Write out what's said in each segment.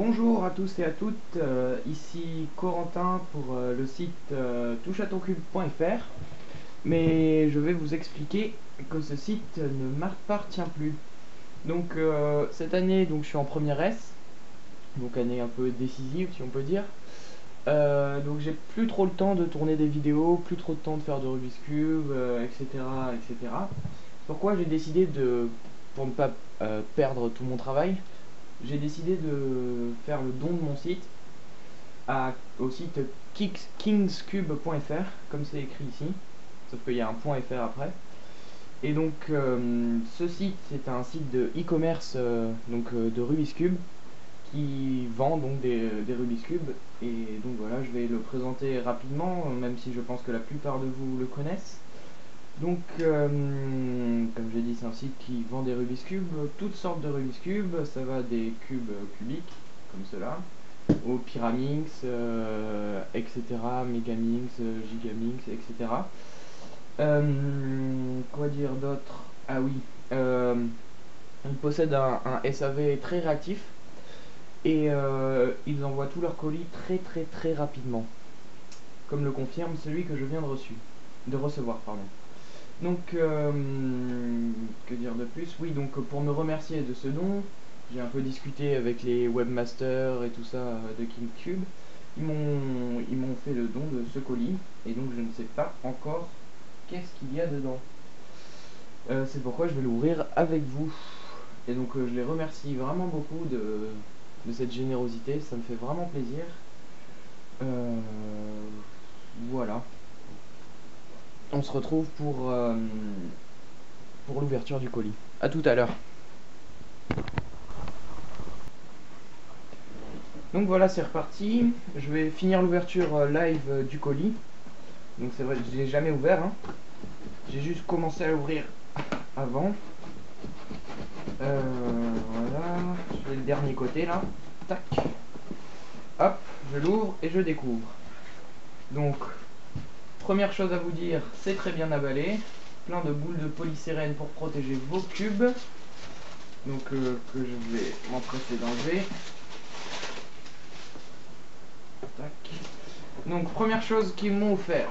Bonjour à tous et à toutes, ici Corentin pour le site toucheatoncube.fr. Mais je vais vous expliquer que ce site ne m'appartient plus. Donc cette année, je suis en première S, donc année un peu décisive si on peut dire. Donc j'ai plus trop le temps de tourner des vidéos, plus trop de temps de faire de Rubik's Cube, etc., etc. Pourquoi j'ai décidé pour ne pas perdre tout mon travail, j'ai décidé de faire le don de mon site au site kingscube.fr, comme c'est écrit ici, sauf qu'il y a un .fr après. Et donc ce site, c'est un site de e-commerce de Rubik's Cube qui vend donc des Rubik's Cube. Et donc voilà, je vais le présenter rapidement, même si je pense que la plupart de vous le connaissent. Donc comme j'ai dit, c'est un site qui vend des Rubik's Cube, toutes sortes de Rubik's Cube. Ça va des cubes cubiques comme cela au Pyraminx, etc., Megaminx, Gigaminx, etc. Quoi dire d'autre? Ah oui, ils possèdent un SAV très réactif et ils envoient tous leurs colis très rapidement, comme le confirme celui que je viens de recevoir, pardon. Donc, que dire de plus? Oui, donc pour me remercier de ce don, j'ai un peu discuté avec les webmasters et tout ça de KingCube. Ils m'ont fait le don de ce colis, et donc je ne sais pas encore qu'est-ce qu'il y a dedans. C'est pourquoi je vais l'ouvrir avec vous. Et donc je les remercie vraiment beaucoup de cette générosité, ça me fait vraiment plaisir. Voilà. On se retrouve pour l'ouverture du colis. A tout à l'heure. Donc voilà, c'est reparti. Je vais finir l'ouverture live du colis. Donc c'est vrai, je l'ai jamais ouvert, hein. J'ai juste commencé à l'ouvrir avant. Voilà, je fais le dernier côté là. Tac. Hop, je l'ouvre et je découvre. Donc, première chose à vous dire, c'est très bien emballé. Plein de boules de polystyrène pour protéger vos cubes. Donc que je vais m'empresser d'enlever. Tac. Donc première chose qu'ils m'ont offert,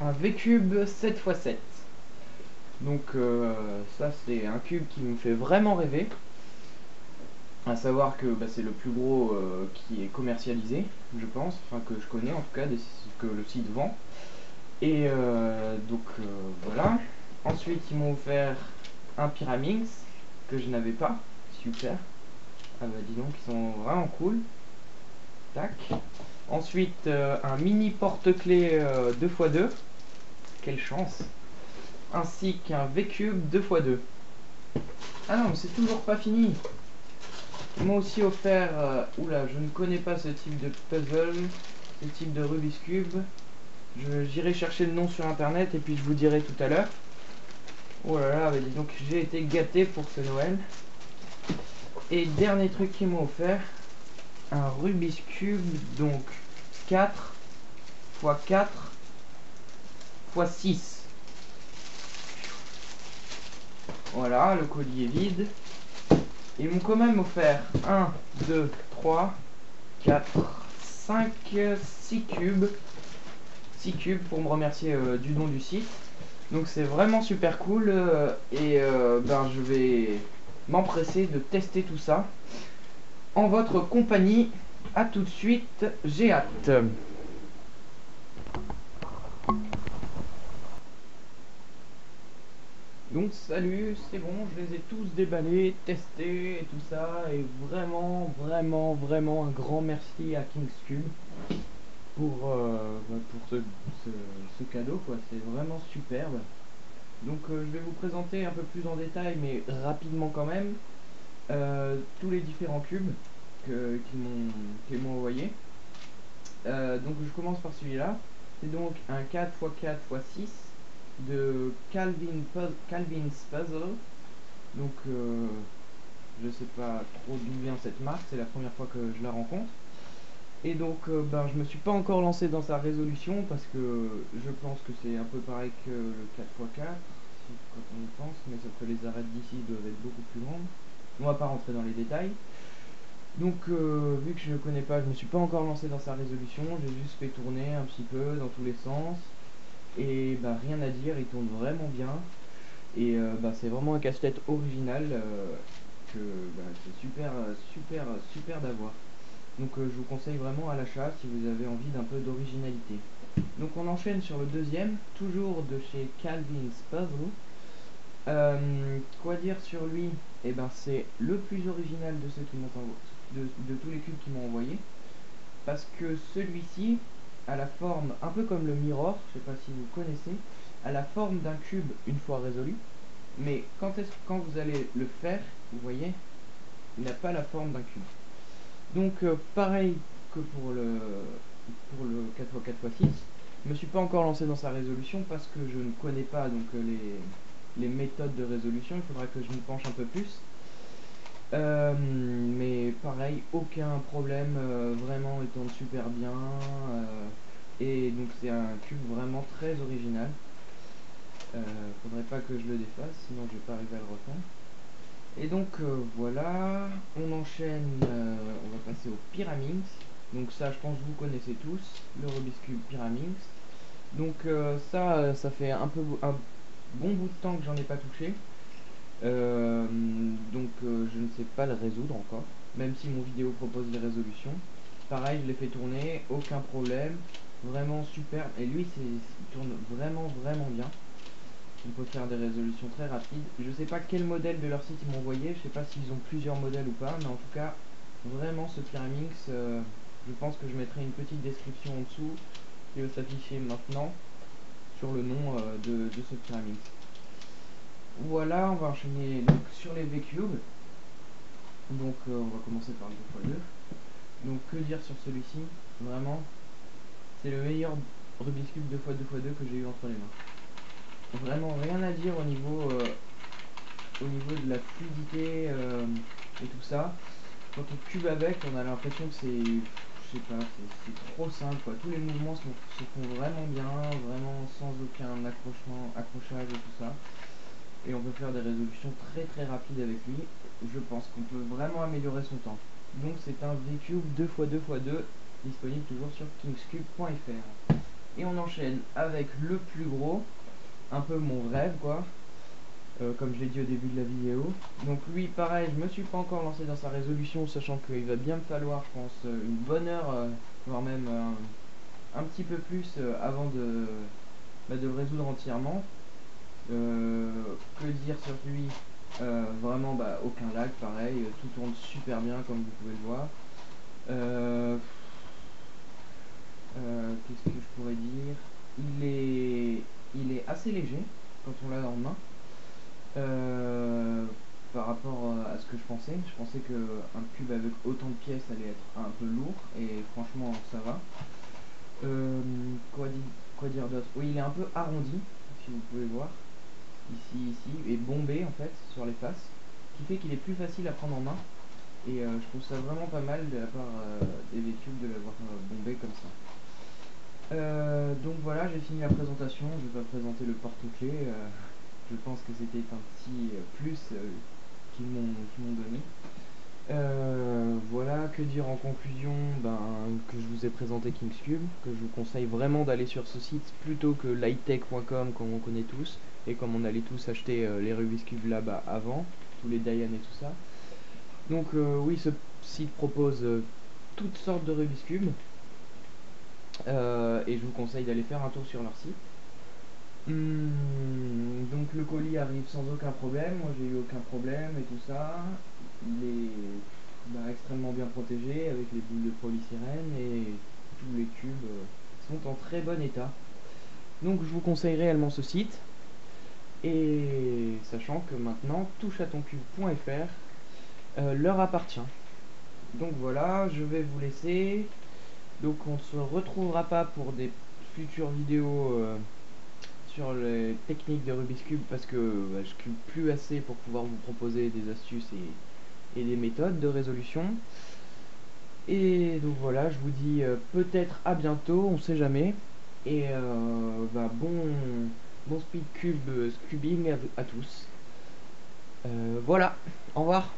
un V-Cube 7x7. Donc ça c'est un cube qui me fait vraiment rêver. À savoir que c'est le plus gros qui est commercialisé, je pense, enfin que je connais en tout cas, que le site vend. Et voilà. Ensuite ils m'ont offert un Pyraminx que je n'avais pas. Super. Ah bah dis donc, ils sont vraiment cool. Tac. Ensuite un mini porte-clés 2x2. Quelle chance. Ainsi qu'un V-Cube 2x2. Ah non, mais c'est toujours pas fini. Ils m'ont aussi offert, oula, je ne connais pas ce type de puzzle, ce type de Rubik's Cube. J'irai chercher le nom sur internet et puis je vous dirai tout à l'heure. Oh là là, dis donc j'ai été gâté pour ce Noël. Et dernier truc qu'ils m'ont offert, un Rubik's Cube, donc 4 x 4 x 6. Voilà, le colis est vide. Ils m'ont quand même offert 1, 2, 3, 4, 5, 6 cubes. 6 cubes pour me remercier du don du site. Donc c'est vraiment super cool je vais m'empresser de tester tout ça en votre compagnie. A tout de suite, j'ai hâte. Donc salut, c'est bon, je les ai tous déballés, testés et tout ça, et vraiment un grand merci à KingsCube pour ce cadeau quoi, c'est vraiment superbe. Donc je vais vous présenter un peu plus en détail, mais rapidement quand même, tous les différents cubes qu'ils m'ont envoyé. Donc je commence par celui-là, c'est donc un 4x4x6 de Calvin's Puzzle. Donc je sais pas trop d'où vient cette marque, c'est la première fois que je la rencontre. Et donc je me suis pas encore lancé dans sa résolution parce que je pense que c'est un peu pareil que le 4x4 quand on y pense, mais sauf que les arêtes d'ici doivent être beaucoup plus grandes. On va pas rentrer dans les détails. Donc vu que je ne connais pas, je me suis pas encore lancé dans sa résolution, j'ai juste fait tourner un petit peu dans tous les sens. Et bah rien à dire, il tourne vraiment bien. Et bah c'est vraiment un casse-tête original que bah, c'est super d'avoir. Donc je vous conseille vraiment à l'achat si vous avez envie d'un peu d'originalité. Donc on enchaîne sur le deuxième, toujours de chez Calvin's Puzzle. Quoi dire sur lui? Eh ben c'est le plus original de ceux qui m'ont de tous les cubes qui m'ont envoyé. Parce que celui-ci a la forme, un peu comme le Mirror, je sais pas si vous connaissez, a la forme d'un cube une fois résolu. Mais quand vous allez le faire, vous voyez, il n'a pas la forme d'un cube. Donc pareil que pour le 4x4x6, je me suis pas encore lancé dans sa résolution parce que je ne connais pas donc les méthodes de résolution, il faudra que je m'y penche un peu plus. Mais pareil, aucun problème, vraiment il tourne super bien. Et donc c'est un cube vraiment très original. Faudrait pas que je le défasse, sinon je vais pas arriver à le refaire. Et donc voilà, on enchaîne, on va passer au Pyraminx. Donc ça je pense que vous connaissez tous, le Rubik's Cube Pyraminx. Donc ça fait un bon bout de temps que j'en ai pas touché. Donc je ne sais pas le résoudre encore, même si mon vidéo propose les résolutions. Pareil, je l'ai fait tourner, aucun problème, vraiment super. Et lui, il tourne vraiment bien. On peut faire des résolutions très rapides. Je sais pas quel modèle de leur site ils m'ont envoyé, je sais pas s'ils ont plusieurs modèles ou pas, mais en tout cas, vraiment ce Pyraminx, je pense que je mettrai une petite description en dessous qui va s'afficher maintenant sur le nom de ce Pyraminx. Voilà, on va enchaîner donc sur les V-Cubes. Donc on va commencer par le 2x2. Donc que dire sur celui-ci? Vraiment, c'est le meilleur Rubik's Cube 2x2x2 que j'ai eu entre les mains. Vraiment rien à dire au niveau de la fluidité et tout ça. Quand on cube avec, on a l'impression que c'est, je sais pas, c'est trop simple quoi. Tous les mouvements se font vraiment bien, vraiment sans aucun accrochage et tout ça. Et on peut faire des résolutions très rapides avec lui. Je pense qu'on peut vraiment améliorer son temps. Donc c'est un V-Cube 2x2x2 disponible toujours sur kingscube.fr. Et on enchaîne avec le plus gros, un peu mon rêve quoi, comme je l'ai dit au début de la vidéo. Donc lui pareil, je me suis pas encore lancé dans sa résolution, sachant qu'il va bien me falloir je pense une bonne heure, voire même un petit peu plus avant de le résoudre entièrement. Que dire sur lui? Vraiment bah, aucun lag, pareil, tout tourne super bien comme vous pouvez le voir. Qu'est-ce que je pourrais dire? Il est assez léger quand on l'a dans la main. Par rapport à ce que je pensais. Je pensais qu'un cube avec autant de pièces allait être un peu lourd, et franchement ça va. Quoi dire d'autre? Oui, il est un peu arrondi, si vous pouvez voir. Ici, et bombé en fait sur les faces, qui fait qu'il est plus facile à prendre en main. Et je trouve ça vraiment pas mal de la part des V-Cube de l'avoir bombé comme ça. Donc voilà, j'ai fini la présentation, je vais pas présenter le porte-clés, je pense que c'était un petit plus qu'ils m'ont donné. Voilà, que dire en conclusion? Ben, que je vous ai présenté Kingscube, que je vous conseille vraiment d'aller sur ce site plutôt que lightech.com comme on connaît tous, et comme on allait tous acheter les Rubik's Cube là-bas avant, tous les Diane et tout ça. Donc oui, ce site propose toutes sortes de Rubik's Cube, et je vous conseille d'aller faire un tour sur leur site. Donc le colis arrive sans aucun problème, moi j'ai eu aucun problème et tout ça. Il est extrêmement bien protégé avec les boules de polystyrène, et tous les cubes sont en très bon état. Donc je vous conseille réellement ce site, et sachant que maintenant toucheatoncube.fr leur appartient. Donc voilà, je vais vous laisser. Donc on ne se retrouvera pas pour des futures vidéos sur les techniques de Rubik's Cube, parce que je cube plus assez pour pouvoir vous proposer des astuces et des méthodes de résolution. Et donc voilà, je vous dis peut-être à bientôt, on sait jamais. Et bon speed cube, cubing à tous. Voilà, au revoir.